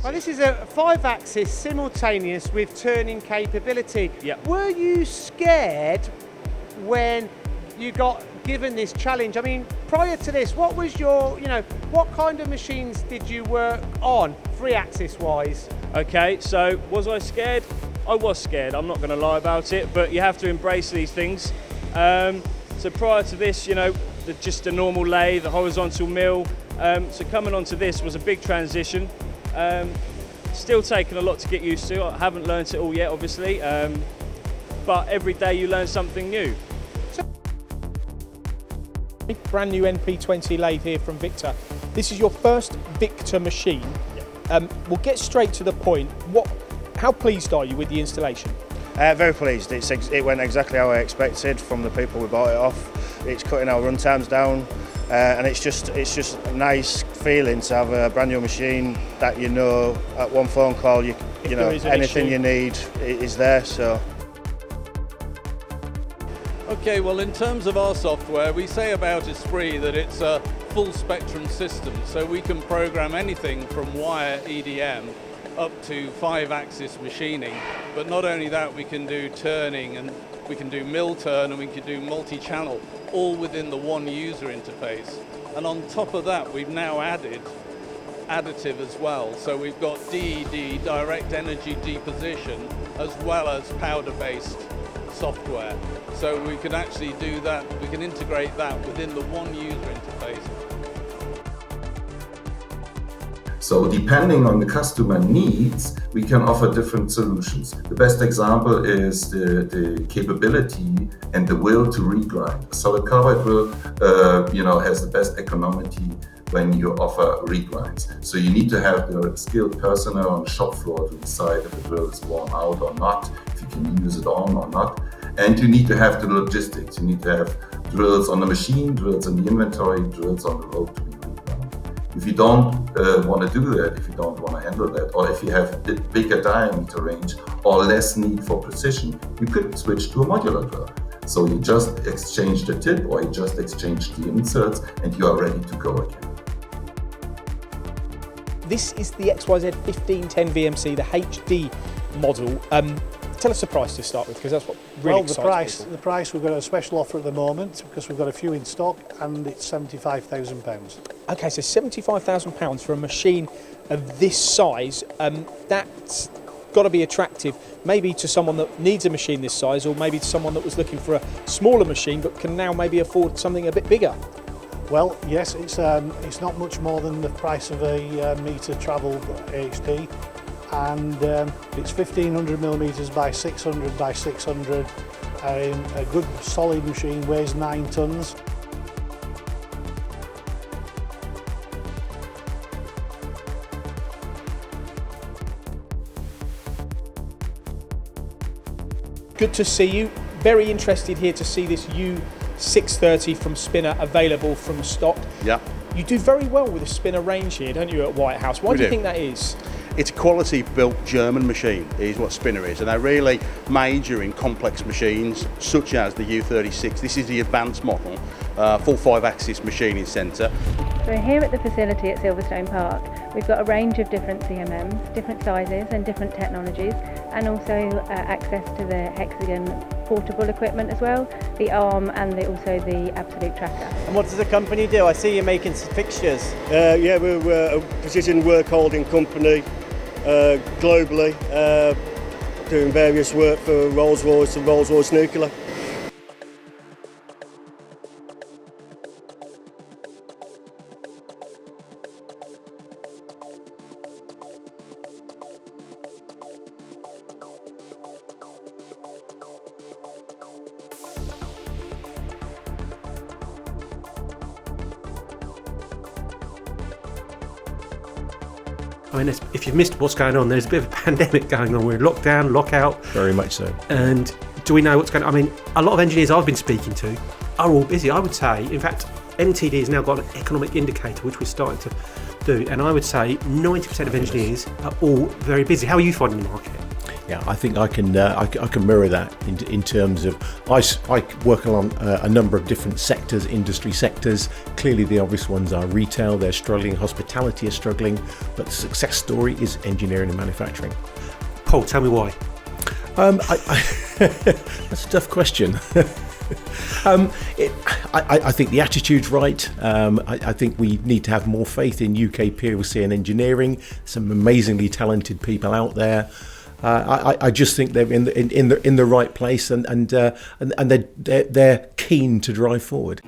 Well, this is a 5-axis simultaneous with turning capability. Yep. Were you scared when you got given this challenge? I mean, prior to this, what was your, what kind of machines did you work on, 3-axis wise? Okay, so was I scared? I was scared, I'm not going to lie about it, but you have to embrace these things. So prior to this, just a normal lathe, the horizontal mill. So coming onto this was a big transition. Still taking a lot to get used to. I haven't learned it all yet, obviously, but every day you learn something new. Brand new NP20 lathe here from Victor. This is your first Victor machine. Yeah. We'll get straight to the point. How pleased are you with the installation? Very pleased. It went exactly how I expected from the people we bought it off. It's cutting our run times down, and it's just a nice feeling to have a brand new machine that at one phone call anything you need is there. So. Okay, well, in terms of our software, we say about Espirit that it's a full spectrum system, so we can program anything from wire EDM up to 5-axis machining. But not only that, we can do turning, and we can do mill turn, and we can do multi-channel, all within the one user interface. And on top of that, we've now added additive as well. So we've got DED, direct energy deposition, as well as powder-based software. So we can actually do that, we can integrate that within the one user interface. So depending on the customer needs, we can offer different solutions. The best example is the capability and the will to regrind. A solid carbide drill, has the best economity when you offer regrinds. So you need to have the skilled personnel on the shop floor to decide if the drill is worn out or not, if you can use it on or not. And you need to have the logistics. You need to have drills on the machine, drills in the inventory, drills on the road to be reground. If you don't want to do that, if you don't want to handle that, or if you have a bigger diameter range or less need for precision, you could switch to a modular drill. So you just exchange the tip or you just exchange the inserts and you are ready to go again. This is the XYZ 1510 VMC, the HD model. Tell us the price to start with, because that's what really excites people. The price, we've got a special offer at the moment because we've got a few in stock, and it's £75,000. Okay, so £75,000 for a machine of this size. That's got to be attractive, maybe to someone that needs a machine this size, or maybe to someone that was looking for a smaller machine but can now maybe afford something a bit bigger. Well, yes, it's not much more than the price of a metre travelled HD. And it's 1500 millimetres by 600 by 600. A good solid machine, weighs 9 tonnes. Good to see you. Very interested here to see this U630 from Spinner available from stock. Yeah. You do very well with the Spinner range here, don't you, at White House? Why do you think that is? It's a quality built German machine is what Spinner is, and they really major in complex machines such as the U36. This is the advanced model, full 5-axis machining centre. So here at the facility at Silverstone Park, we've got a range of different CMMs, different sizes and different technologies, and also access to the Hexagon portable equipment as well, the arm and also the absolute tracker. And what does the company do? I see you're making some fixtures. Yeah, we're a precision work holding company globally, doing various work for Rolls-Royce and Rolls-Royce Nuclear. I mean, if you've missed what's going on, there's a bit of a pandemic going on. We're in lockdown, lockout. Very much so. And do we know what's going on? I mean, a lot of engineers I've been speaking to are all busy. I would say, in fact, NTD has now got an economic indicator, which we're starting to do. And I would say 90% of engineers are all very busy. How are you finding the market? Yeah, I think I can mirror that in terms of I work along a number of different sectors, industry sectors. Clearly, the obvious ones are retail; they're struggling. Hospitality is struggling, but the success story is engineering and manufacturing. Paul, tell me why. That's a tough question. I think the attitude's right. I think we need to have more faith in UK PLC and engineering. Some amazingly talented people out there. I just think they're in the right place, and they're keen to drive forward.